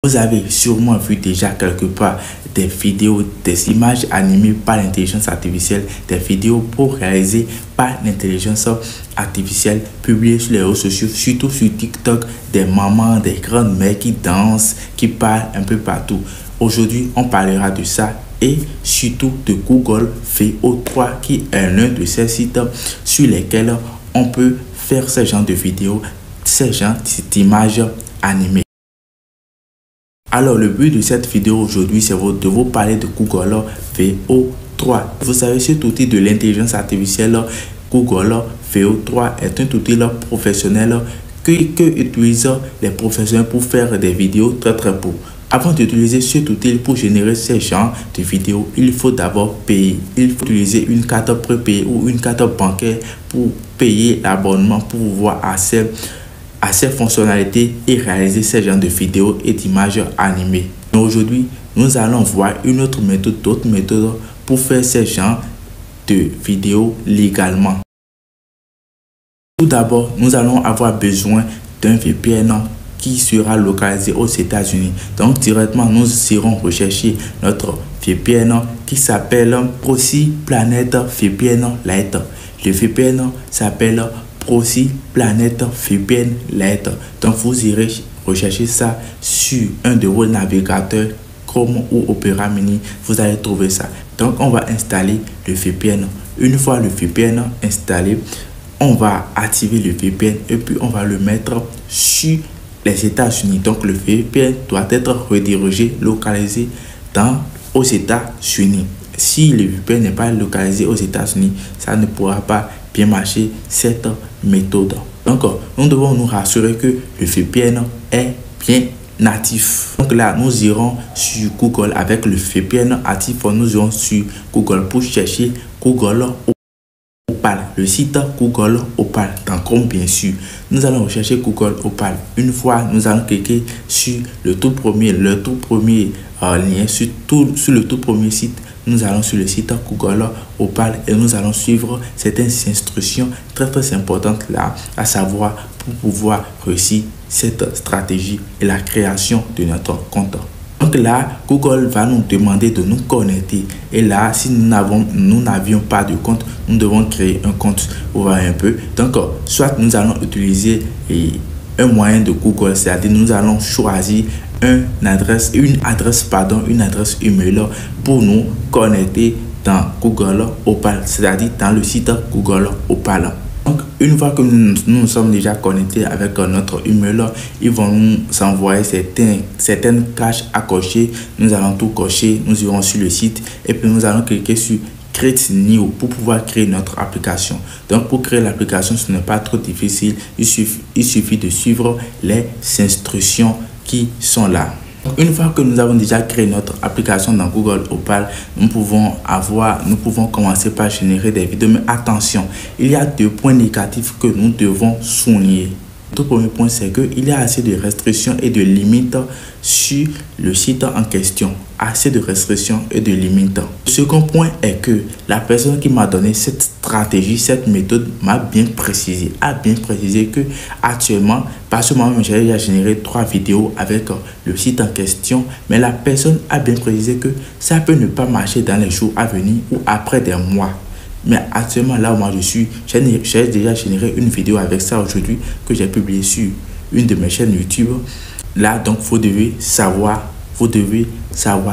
Vous avez sûrement vu déjà quelque part des vidéos, des images animées par l'intelligence artificielle, des vidéos pour réaliser par l'intelligence artificielle publiées sur les réseaux sociaux, surtout sur TikTok, des mamans, des grandes mères qui dansent, qui parlent un peu partout. Aujourd'hui, on parlera de ça et surtout de Google VO3 qui est l'un de ces sites sur lesquels on peut faire ce genre de vidéos, ce genre d'images animées. Alors, le but de cette vidéo aujourd'hui, c'est de vous parler de Google VO3. Vous savez, cet outil de l'intelligence artificielle, Google VO3 est un outil professionnel que utilisent les professionnels pour faire des vidéos très beaux. Avant d'utiliser cet outil pour générer ces genres de vidéos, il faut d'abord payer. Il faut utiliser une carte prépayée ou une carte bancaire pour payer l'abonnement pour pouvoir accéder à ces fonctionnalités et réaliser ces genres de vidéos et d'images animées. Aujourd'hui, nous allons voir une autre méthode, d'autres méthodes pour faire ces genres de vidéos légalement. Tout d'abord, nous allons avoir besoin d'un VPN qui sera localisé aux États-Unis. Donc directement, nous irons rechercher notre VPN qui s'appelle Proxy Planet VPN Lite. Le VPN s'appelle Proxy Planet VPN Lite. Donc vous irez rechercher ça sur un de vos navigateurs Chrome ou Opera Mini. Vous allez trouver ça. Donc on va installer le VPN. Une fois le VPN installé, on va activer le VPN et puis on va le mettre sur les États-Unis. Donc le VPN doit être redirigé, localisé aux États-Unis. Si le VPN n'est pas localisé aux États-Unis, ça ne pourra pas bien marcher cette méthode. Donc nous devons nous rassurer que le VPN est bien natif. Donc là, nous irons sur Google avec le VPN actif. Nous irons sur Google pour chercher Google Opal, le site Google Opal dans Chrome bien sûr. Nous allons rechercher Google Opal. Une fois, nous allons cliquer sur le tout premier lien, sur le tout premier site. Nous allons sur le site Google Opal et nous allons suivre certaines instructions très importantes là, à savoir pour pouvoir réussir cette stratégie et la création de notre compte. Donc là, Google va nous demander de nous connecter. Et là, si nous n'avions pas de compte, nous devons créer un compte. Vous voyez un peu. Donc, soit nous allons utiliser un moyen de Google, c'est-à-dire nous allons choisir une adresse email pour nous connecter dans Google Opal, c'est-à-dire dans le site Google Opal. Donc, une fois que nous sommes déjà connectés avec notre email, ils vont nous envoyer certaines cases à cocher. Nous allons tout cocher, nous irons sur le site et puis nous allons cliquer sur Create New pour pouvoir créer notre application. Donc, pour créer l'application, ce n'est pas trop difficile. Il suffit de suivre les instructions qui sont là. Une fois que nous avons déjà créé notre application dans Google Opal, nous pouvons commencer par générer des vidéos. Mais attention, il y a 2 points négatifs que nous devons souligner. Le tout premier point, c'est qu'il y a assez de restrictions et de limites sur le site en question. Assez de restrictions et de limites. Le second point est que la personne qui m'a donné cette stratégie, cette méthode, a bien précisé que actuellement, pas seulement j'ai déjà généré 3 vidéos avec le site en question, mais la personne a bien précisé que ça peut ne pas marcher dans les jours à venir ou après des mois. Mais actuellement, là où moi je suis, j'ai déjà généré une vidéo avec ça aujourd'hui que j'ai publiée sur une de mes chaînes YouTube. Là, donc, vous devez savoir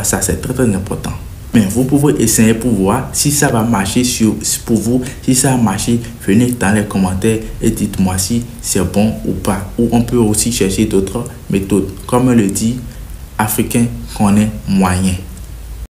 ça, c'est très important. Mais vous pouvez essayer pour voir si ça va marcher pour vous. Si ça a marché, venez dans les commentaires et dites-moi si c'est bon ou pas. Ou on peut aussi chercher d'autres méthodes. Comme le dit Africain qu'on est moyen.